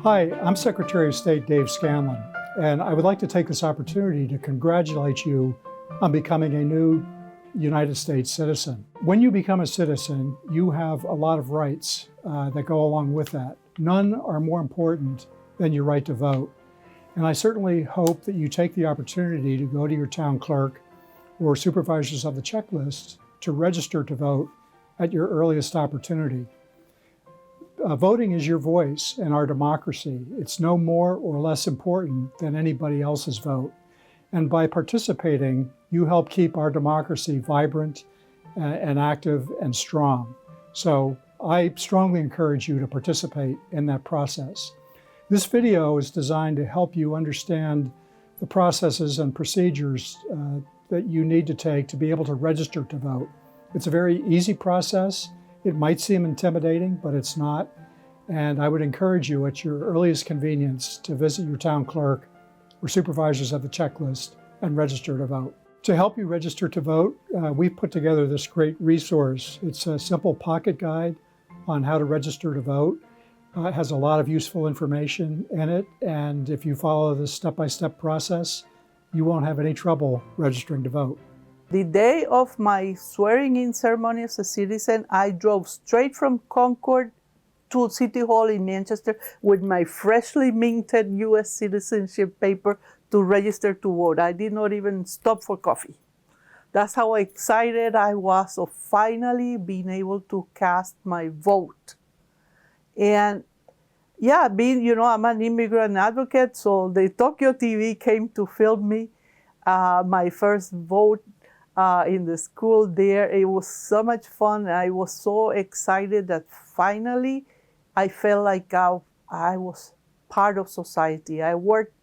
Hi, I'm Secretary of State Dave Scanlon, and I would like to take this opportunity to congratulate you on becoming a new United States citizen. When you become a citizen, you have a lot of rights that go along with that. None are more important than your right to vote. And I certainly hope that you take the opportunity to go to your town clerk or supervisors of the checklist to register to vote at your earliest opportunity. Voting is your voice in our democracy. It's no more or less important than anybody else's vote. And by participating, you help keep our democracy vibrant and active and strong. So I strongly encourage you to participate in that process. This video is designed to help you understand the processes and procedures that you need to take to be able to register to vote. It's a very easy process. It might seem intimidating, but it's not. And I would encourage you at your earliest convenience to visit your town clerk or supervisors of the checklist and register to vote. To help you register to vote, we've put together this great resource. It's a simple pocket guide on how to register to vote. It has a lot of useful information in it, and if you follow this step-by-step process, you won't have any trouble registering to vote. The day of my swearing-in ceremony as a citizen, I drove straight from Concord to City Hall in Manchester with my freshly minted U.S. citizenship paper to register to vote. I did not even stop for coffee. That's how excited I was of finally being able to cast my vote. And yeah, I'm an immigrant advocate, so the Tokyo TV came to film me my first vote in the school there. It was so much fun. I was so excited that finally I felt like I was part of society. I worked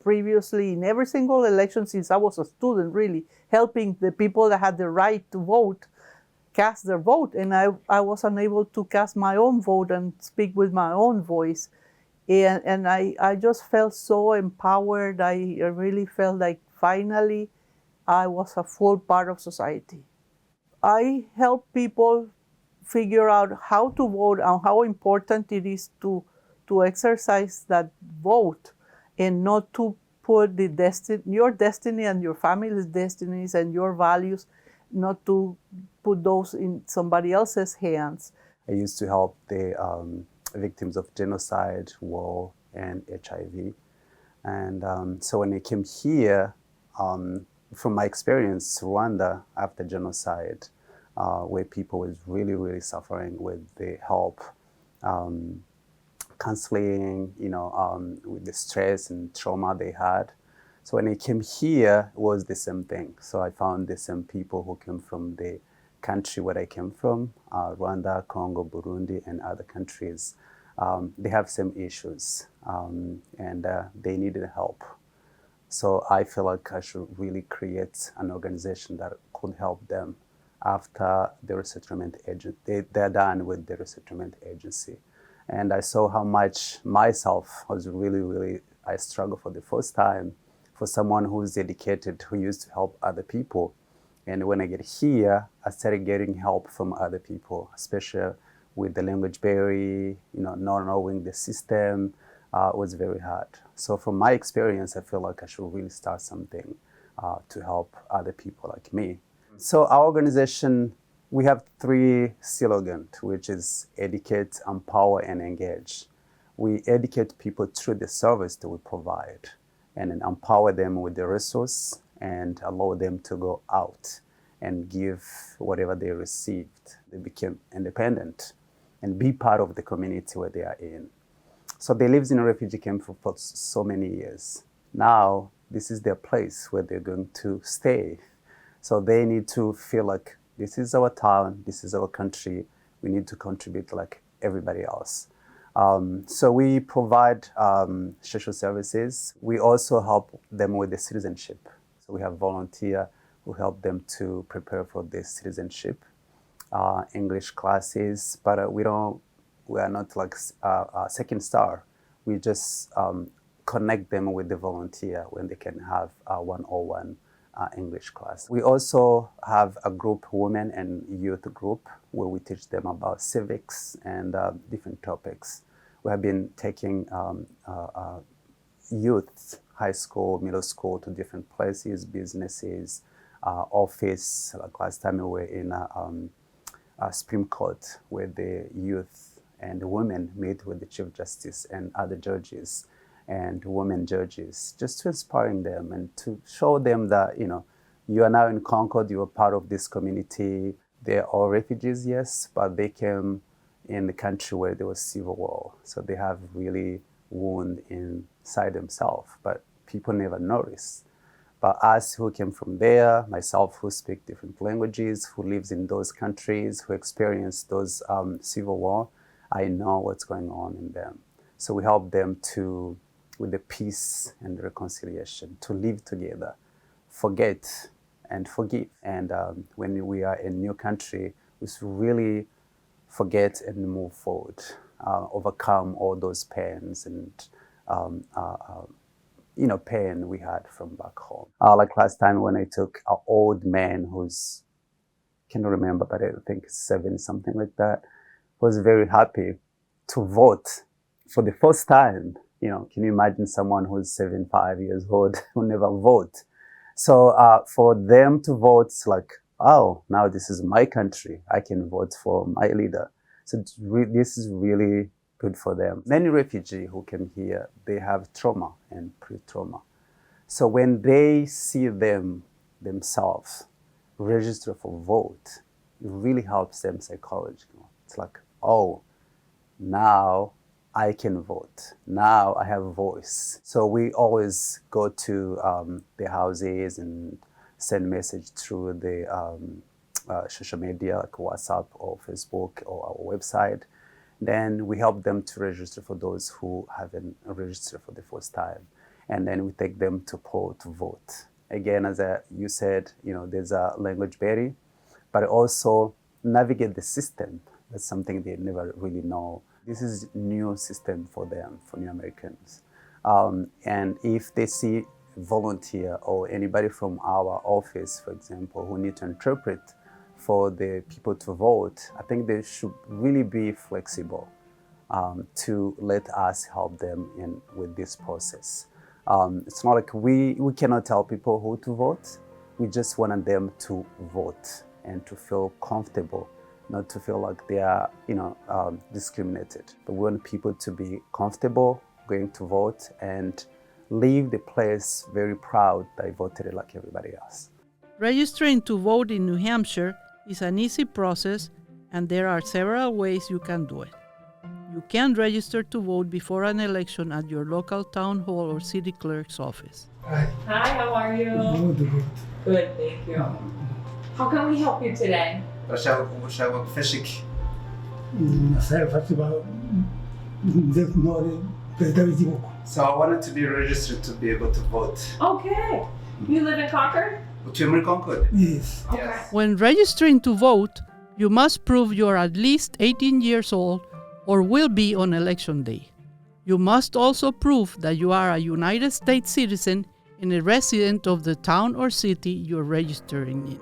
previously in every single election since I was a student, really, helping the people that had the right to vote cast their vote. And I was unable to cast my own vote and speak with my own voice. And I just felt so empowered. I really felt like finally I was a full part of society. I help people figure out how to vote and how important it is to exercise that vote and not to put your destiny and your family's destinies and your values, not to put those in somebody else's hands. I used to help the victims of genocide, war, and HIV. And so when I came here, from my experience, Rwanda after genocide, where people was really, really suffering with the help, counseling, with the stress and trauma they had. So when I came here, it was the same thing. So I found the same people who came from the country where I came from, Rwanda, Congo, Burundi, and other countries. They have same issues, and they needed help. So I feel like I should really create an organization that could help them after the resettlement agency, they're done with the resettlement agency. And I saw how much myself was really, I struggled for the first time for someone who's dedicated, who used to help other people. And when I get here, I started getting help from other people, especially with the language barrier, not knowing the system, was very hard. So from my experience, I feel like I should really start something to help other people like me. So our organization, we have 3 slogans, which is educate, empower, and engage. We educate people through the service that we provide and then empower them with the resource and allow them to go out and give whatever they received. They became independent and be part of the community where they are in. So they lived in a refugee camp for so many years. Now, this is their place where they're going to stay. So they need to feel like this is our town, this is our country, we need to contribute like everybody else. So we provide social services. We also help them with the citizenship. So we have volunteers who help them to prepare for the citizenship, English classes, but we are not like a second star. We just connect them with the volunteer when they can have a 101 English class. We also have a group, women and youth group, where we teach them about civics and different topics. We have been taking youth, high school, middle school, to different places, businesses, office. Like last time we were in a Supreme Court where the youth and women meet with the Chief Justice and other judges and women judges, just to inspiring them and to show them that, you are now in Concord, you are part of this community. They're all refugees, yes, but they came in the country where there was civil war. So they have really wound inside themselves, but people never notice. But us who came from there, myself who speak different languages, who lives in those countries, who experienced those civil war, I know what's going on in them. So we help them with the peace and reconciliation, to live together, forget and forgive. And when we are in a new country, we should really forget and move forward, overcome all those pains and pain we had from back home. Like last time when I took an old man who's, can't remember, but I think 7, something like that, was very happy to vote for the first time. Can you imagine someone who's 75 years old who never vote? So for them to vote, it's like, oh, now this is my country. I can vote for my leader. So this is really good for them. Many refugees who came here, they have trauma and pre-trauma. So when they see themselves register for vote, it really helps them psychologically. It's like, oh, now I can vote. Now I have a voice. So we always go to the houses and send message through the social media like WhatsApp or Facebook or our website. Then we help them to register for those who haven't registered for the first time. And then we take them to poll to vote. Again, as you said, there's a language barrier, but also navigate the system. That's something they never really know. This is a new system for them, for new Americans. And if they see volunteer or anybody from our office, for example, who need to interpret for the people to vote, I think they should really be flexible to let us help them with this process. It's not like we cannot tell people who to vote. We just want them to vote and to feel comfortable, not to feel like they are, discriminated. But we want people to be comfortable going to vote and leave the place very proud that I voted like everybody else. Registering to vote in New Hampshire is an easy process, and there are several ways you can do it. You can register to vote before an election at your local town hall or city clerk's office. Hi. Hi, how are you? Good. Good, thank you. How can we help you today? Chciałbym fishing. So I wanted to be registered to be able to vote. Okay. You live in Concord? In Concord? Yes. Okay. Yes. When registering to vote, you must prove you're at least 18 years old or will be on election day. You must also prove that you are a United States citizen and a resident of the town or city you're registering in.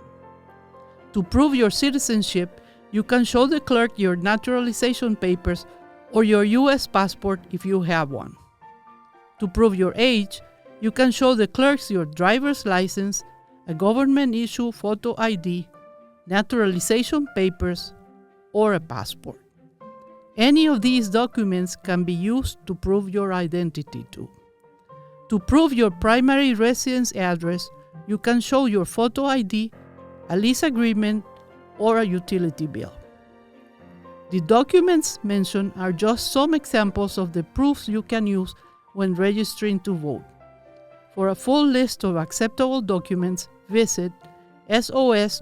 To prove your citizenship, you can show the clerk your naturalization papers or your U.S. passport if you have one. To prove your age, you can show the clerks your driver's license, a government-issued photo ID, naturalization papers, or a passport. Any of these documents can be used to prove your identity too. To prove your primary residence address, you can show your photo ID, a lease agreement, or a utility bill. The documents mentioned are just some examples of the proofs you can use when registering to vote. For a full list of acceptable documents, visit sos.nh.gov.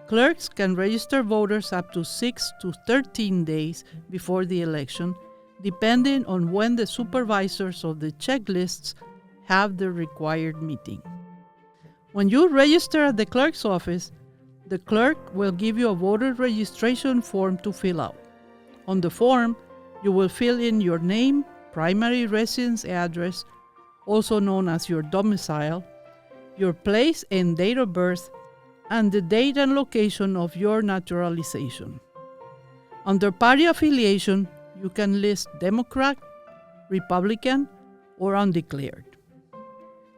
Clerks can register voters up to 6 to 13 days before the election, depending on when the supervisors of the checklists have the required meeting. When you register at the clerk's office, the clerk will give you a voter registration form to fill out. On the form, you will fill in your name, primary residence address, also known as your domicile, your place and date of birth, and the date and location of your naturalization. Under party affiliation, you can list Democrat, Republican, or undeclared.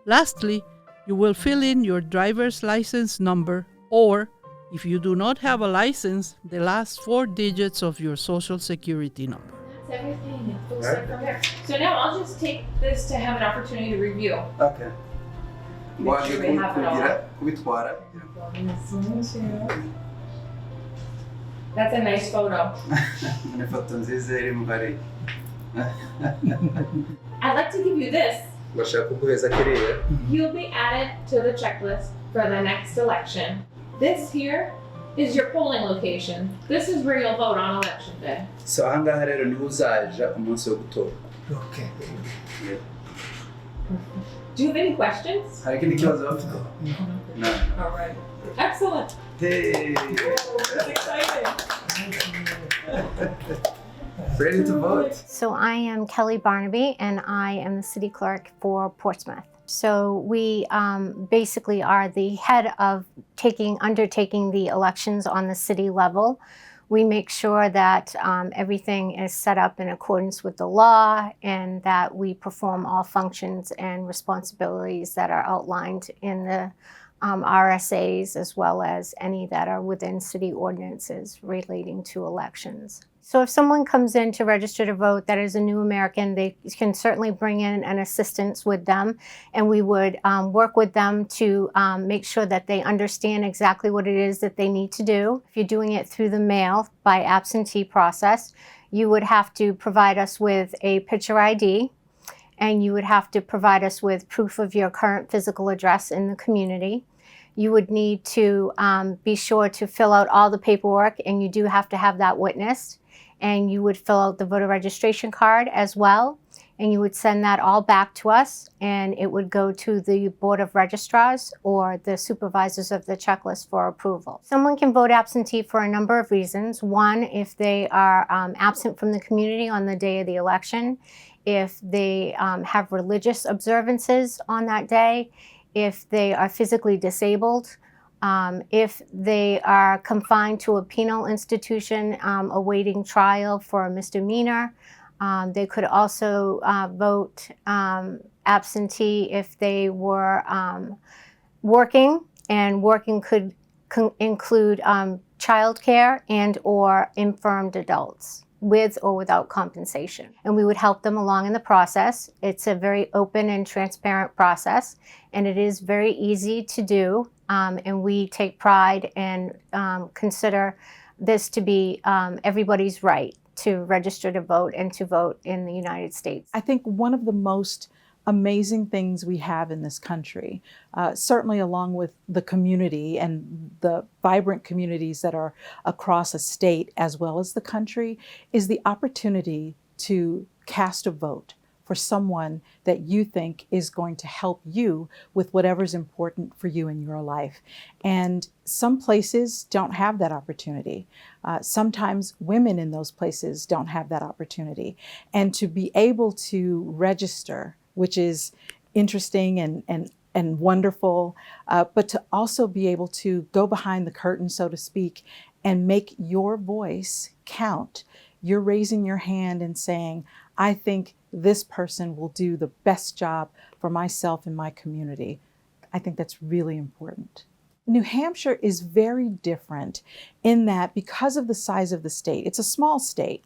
Lastly, you will fill in your driver's license number or, if you do not have a license, the last 4 digits of your social security number. That's everything. It looks like from there. So now I'll just take this to have an opportunity to review. Okay. Make sure we have it all. kubitwara. That's a nice photo. Ni foto nziza iri mu hari. I'd like to give you this. Bashaka kuguheza kiriya. You'll be added to the checklist for the next election. This here is your polling location. This is where you'll vote on election day. So ahangaha rero niho uzaja umunsi wo gutora. Okay. Yeah. Do you have any questions? Hari ikindi kibazo bafite? No. All right. Excellent. Hey. That's exciting. Ready to vote? So I am Kelly Barnaby, and I am the city clerk for Portsmouth. So we basically are the head of undertaking the elections on the city level. We make sure that everything is set up in accordance with the law and that we perform all functions and responsibilities that are outlined in the RSAs, as well as any that are within city ordinances relating to elections. So if someone comes in to register to vote that is a new American, they can certainly bring in an assistance with them, and we would work with them to make sure that they understand exactly what it is that they need to do. If you're doing it through the mail by absentee process, you would have to provide us with a picture ID, and you would have to provide us with proof of your current physical address in the community. You would need to be sure to fill out all the paperwork, and you do have to have that witnessed. And you would fill out the voter registration card as well, and you would send that all back to us, and it would go to the Board of Registrars or the supervisors of the checklist for approval. Someone can vote absentee for a number of reasons. One, if they are absent from the community on the day of the election, if they have religious observances on that day, if they are physically disabled, if they are confined to a penal institution awaiting trial for a misdemeanor. They could also vote absentee if they were working, and working could include childcare and or infirmed adults, with or without compensation. And we would help them along in the process. It's a very open and transparent process, and it is very easy to do. And we take pride and consider this to be everybody's right to register to vote and to vote in the United States. I think one of the most amazing things we have in this country, certainly along with the community and the vibrant communities that are across a state as well as the country, is the opportunity to cast a vote for someone that you think is going to help you with whatever's important for you in your life. And some places don't have that opportunity. Sometimes women in those places don't have that opportunity. And to be able to register, which is interesting and wonderful, but to also be able to go behind the curtain, so to speak, and make your voice count. You're raising your hand and saying, I think this person will do the best job for myself and my community. I think that's really important. New Hampshire is very different in that because of the size of the state, it's a small state,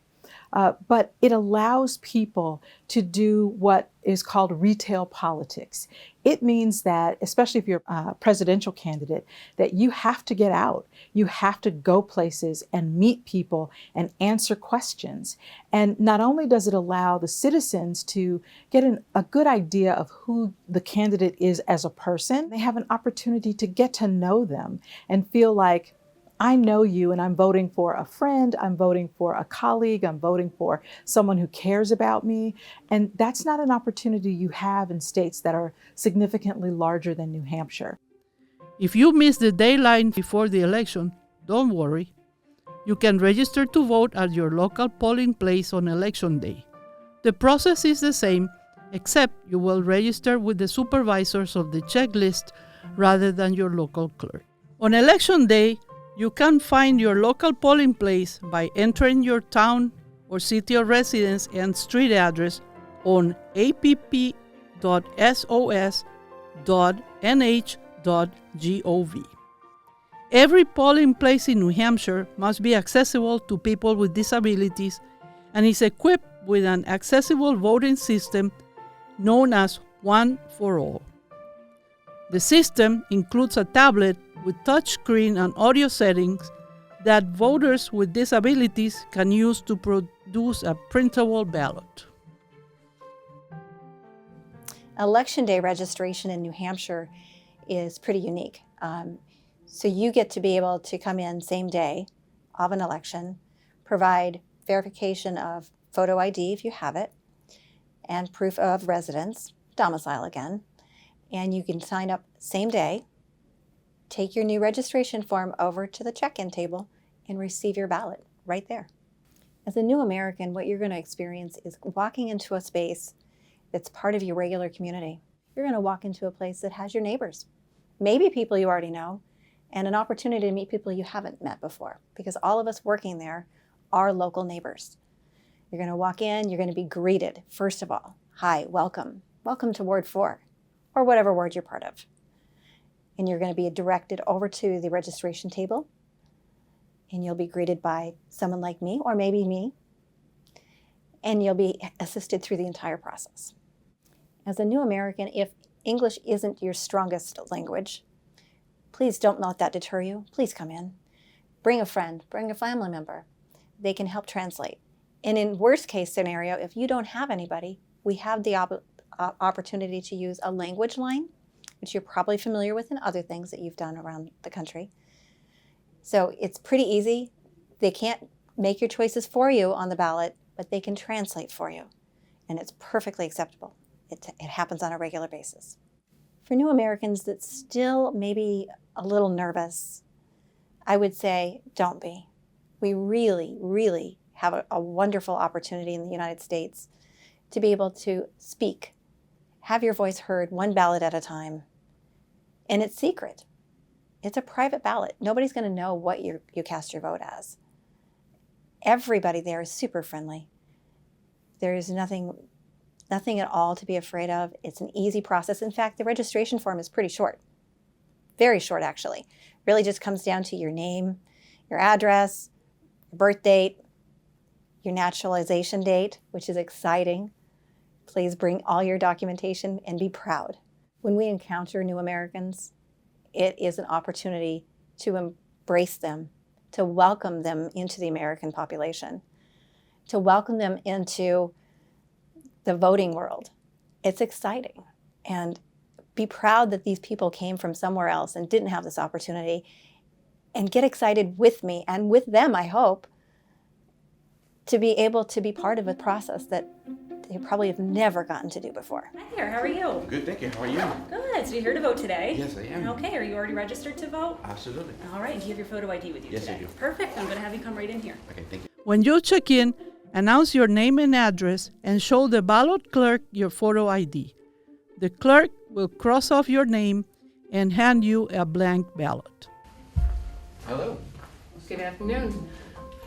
but it allows people to do what is called retail politics. It means that, especially if you're a presidential candidate, that you have to get out. You have to go places and meet people and answer questions. And not only does it allow the citizens to get a good idea of who the candidate is as a person, they have an opportunity to get to know them and feel like, I know you and I'm voting for a friend, I'm voting for a colleague, I'm voting for someone who cares about me. And that's not an opportunity you have in states that are significantly larger than New Hampshire. If you miss the deadline before the election, don't worry. You can register to vote at your local polling place on election day. The process is the same, except you will register with the supervisors of the checklist rather than your local clerk. On election day, You can find your local polling place by entering your town or city of residence and street address on app.sos.nh.gov. Every polling place in New Hampshire must be accessible to people with disabilities and is equipped with an accessible voting system known as One for All. The system includes a tablet with touchscreen and audio settings that voters with disabilities can use to produce a printable ballot. Election day registration in New Hampshire is pretty unique. So you get to be able to come in same day of an election, provide verification of photo ID if you have it, and proof of residence, domicile again, and you can sign up same day, take your new registration form over to the check-in table, and receive your ballot right there. As a new American, what you're going to experience is walking into a space that's part of your regular community. You're going to walk into a place that has your neighbors, maybe people you already know, and an opportunity to meet people you haven't met before, because all of us working there are local neighbors. You're going to walk in, you're going to be greeted, first of all. Hi, welcome. Welcome to Ward 4, or whatever ward you're part of. And you're going to be directed over to the registration table, and you'll be greeted by someone like me, or maybe me, and you'll be assisted through the entire process. As a new American, if English isn't your strongest language, please don't let that deter you. Please come in. Bring a friend, bring a family member. They can help translate. And in worst case scenario, if you don't have anybody, we have the opportunity to use a language line, which you're probably familiar with in other things that you've done around the country. So it's pretty easy. They can't make your choices for you on the ballot, but they can translate for you. And it's perfectly acceptable. It happens on a regular basis. For new Americans that still may be a little nervous, I would say don't be. We really, really have a wonderful opportunity in the United States to be able to speak, have your voice heard one ballot at a time. And it's secret. It's a private ballot. Nobody's going to know what you cast your vote as. Everybody there is super friendly. There is nothing at all to be afraid of. It's an easy process. In fact, the registration form is pretty short. Very short, actually. Really just comes down to your name, your address, your birth date, your naturalization date, which is exciting. Please bring all your documentation and be proud. When we encounter new Americans, it is an opportunity to embrace them, to welcome them into the American population, to welcome them into the voting world. It's exciting. And be proud that these people came from somewhere else and didn't have this opportunity, and get excited with me and with them, I hope, to be able to be part of a process that they probably have never gotten to do before. Hi there, how are you? Good, thank you. How are you? Good, so you're here to vote today? Yes, I am. Okay, are you already registered to vote? Absolutely. All right, do you have your photo ID with you Yes, today? I do. Perfect, I'm gonna have you come right in here. Okay, thank you. When you check in, announce your name and address and show the ballot clerk your photo ID. The clerk will cross off your name and hand you a blank ballot. Hello. Good afternoon.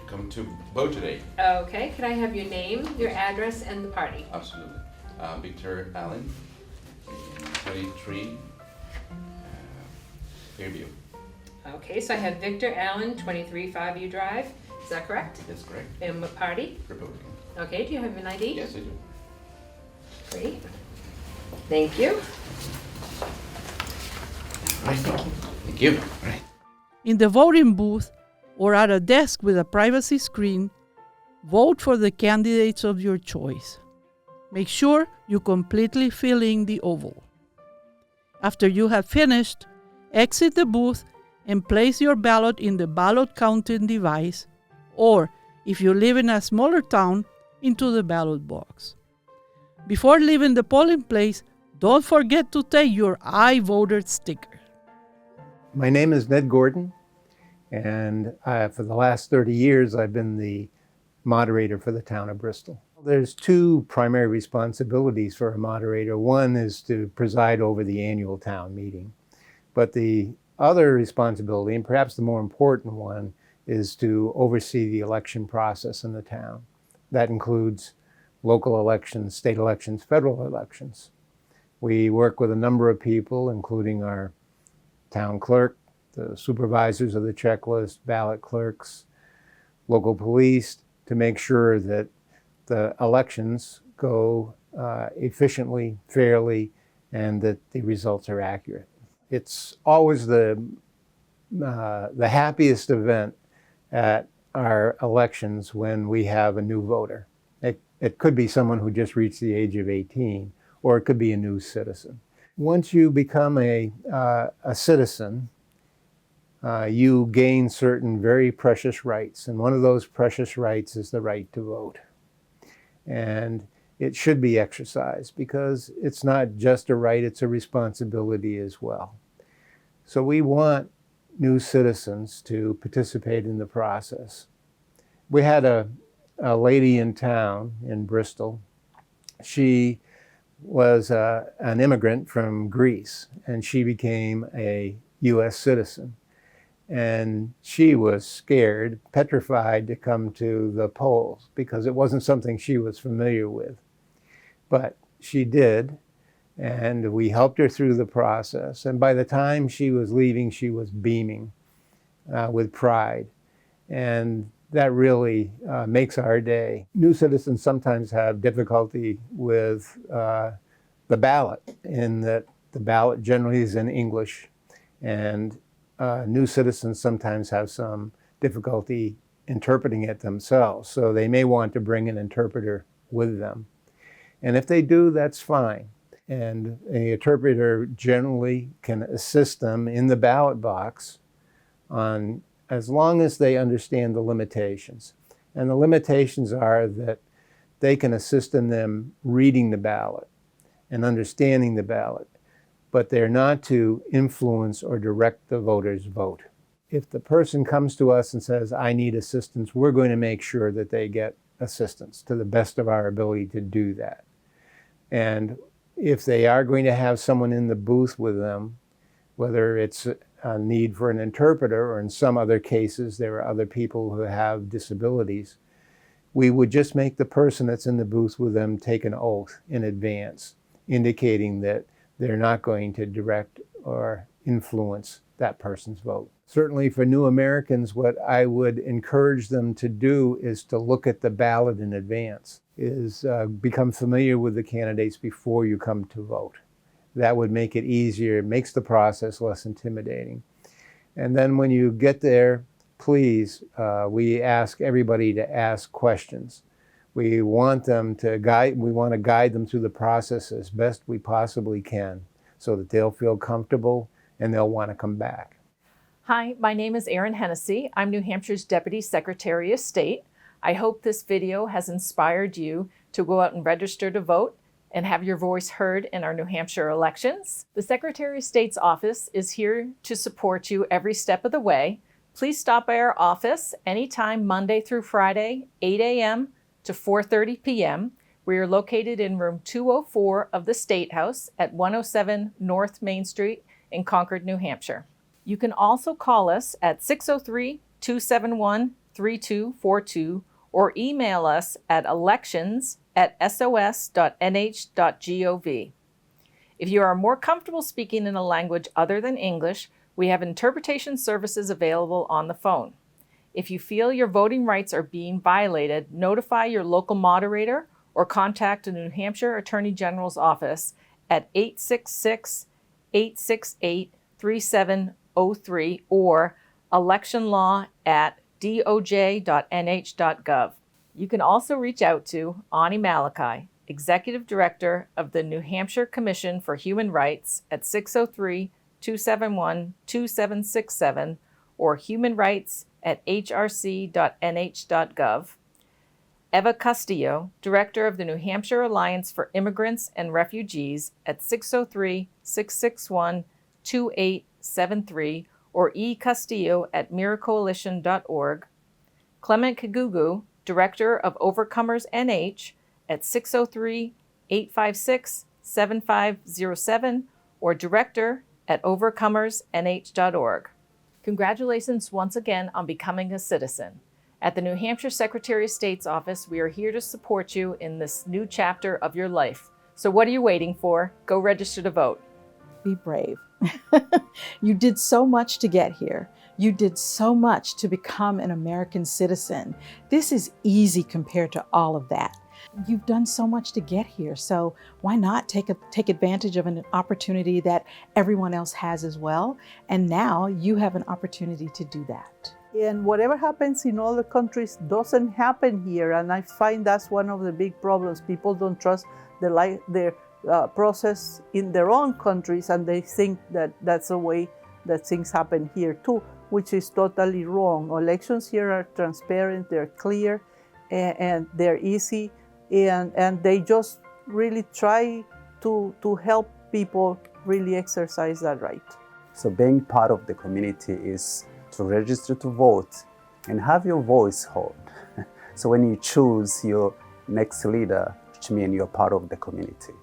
Come to vote today. Okay, could I have your name, your address, and the party? Absolutely. Victor Allen, 23 Fairview. Okay, so I have Victor Allen, 23 Fairview Drive. Is that correct? That's correct. And what party? Republican. Okay, do you have an ID? Yes, I do. Great. Thank you. Right. Thank you. All right. In the voting booth or at a desk with a privacy screen, vote for the candidates of your choice. Make sure you completely fill in the oval. After you have finished, exit the booth and place your ballot in the ballot counting device, or if you live in a smaller town, into the ballot box. Before leaving the polling place, don't forget to take your I voted sticker. My name is Ned Gordon, and for the last 30 years I've been the moderator for the town of Bristol. There's two primary responsibilities for a moderator. One is to preside over the annual town meeting, but the other responsibility, and perhaps the more important one, is to oversee the election process in the town. That includes local elections, state elections, federal elections. We work with a number of people, including our town clerk, the supervisors of the checklist, ballot clerks, local police, to make sure that the elections go efficiently, fairly, and that the results are accurate. It's always the happiest event at our elections when we have a new voter. It could be someone who just reached the age of 18, or it could be a new citizen. Once you become a citizen, you gain certain very precious rights, and one of those precious rights is the right to vote. And it should be exercised because it's not just a right, it's a responsibility as well. So we want new citizens to participate in the process. We had a lady in town in Bristol. She was an immigrant from Greece, and she became a U.S. citizen. And she was scared, petrified to come to the polls because it wasn't something she was familiar with. But she did, and we helped her through the process. And by the time she was leaving, she was beaming with pride. And that really makes our day. New citizens sometimes have difficulty with the ballot, in that the ballot generally is in English, and new citizens sometimes have some difficulty interpreting it themselves. So they may want to bring an interpreter with them. And if they do, that's fine. And an interpreter generally can assist them in the ballot box on, as long as they understand the limitations. And the limitations are that they can assist in them reading the ballot and understanding the ballot, but they're not to influence or direct the voter's vote. If the person comes to us and says, I need assistance, we're going to make sure that they get assistance to the best of our ability to do that. And if they are going to have someone in the booth with them, whether it's a need for an interpreter, or in some other cases there are other people who have disabilities, we would just make the person that's in the booth with them take an oath in advance, indicating that they're not going to direct or influence that person's vote. Certainly for new Americans, what I would encourage them to do is to look at the ballot in advance, is become familiar with the candidates before you come to vote. That would make it easier, it makes the process less intimidating. And then when you get there, please, we ask everybody to ask questions. We want them to we want to guide them through the process as best we possibly can so that they'll feel comfortable and they'll want to come back. Hi, my name is Erin Hennessy. I'm New Hampshire's Deputy Secretary of State. I hope this video has inspired you to go out and register to vote and have your voice heard in our New Hampshire elections. The Secretary of State's office is here to support you every step of the way. Please stop by our office anytime Monday through Friday, 8 a.m. to 4:30 p.m. We are located in room 204 of the State House at 107 North Main Street in Concord, New Hampshire. You can also call us at 603-271-3242 or email us at elections@sos.nh.gov. If you are more comfortable speaking in a language other than English, we have interpretation services available on the phone. If you feel your voting rights are being violated, notify your local moderator or contact the New Hampshire Attorney General's office at 866-868-3703 or electionlaw@doj.nh.gov. You can also reach out to Ani Malachi, Executive Director of the New Hampshire Commission for Human Rights at 603-271-2767 or humanrights@hrc.nh.gov. Eva Castillo, Director of the New Hampshire Alliance for Immigrants and Refugees at 603-661-2873 or ecastillo@miracoalition.org. Clement Kigugu, Director of Overcomers NH at 603-856-7507 or director at overcomersnh.org. Congratulations once again on becoming a citizen. At the New Hampshire Secretary of State's office, we are here to support you in this new chapter of your life. So what are you waiting for? Go register to vote. Be brave. You did so much to get here. You did so much to become an American citizen. This is easy compared to all of that. You've done so much to get here, so why not take advantage of an opportunity that everyone else has as well? And now you have an opportunity to do that. And whatever happens in other countries doesn't happen here. And I find that's one of the big problems. People don't trust their process in their own countries, and they think that that's the way that things happen here too, which is totally wrong. Elections here are transparent, they're clear, and they're easy, and they just really try to help people really exercise that right. So being part of the community is to register to vote and have your voice heard. So when you choose your next leader, which means you're part of the community.